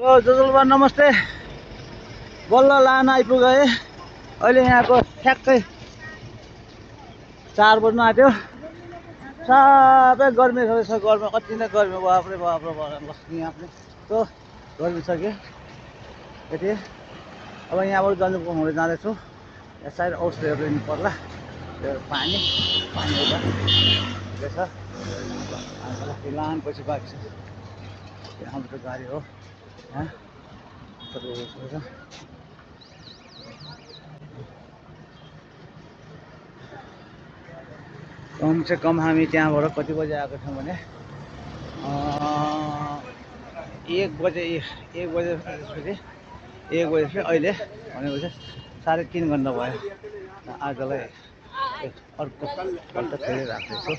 Hello जजलबा नमस्ते। बल्ल लान आइपुगेँ। अहिले यहाँको ठ्याक्कै 4 बज्नु आँट्यो। सबै गर्मी छ। गर्मी कति नै गर्मी बाफ्रे बाफ ल यहाँ पनि यस्तो गर्मी छ कि यति। अब यहाँबाट जन्जुको हुँदै जाँदैछु। यहाँ सायद औषधिहरू लिनु पर्ला। त्यो पानी एउटा हुँदैछ। ल लान पछि बाँकी छ। यहाँ हाम्रो गाडी हो। यहाँ कम से कम हामी त्यहाँबाट कति बजे आएको थियौँ भने 1 बजे त्यसपछि 1 बजेपछि अहिले भनेपछि 3.5 घन्टा भयो। आजलाई अर्को पल्ट फेरि राख्दैछु।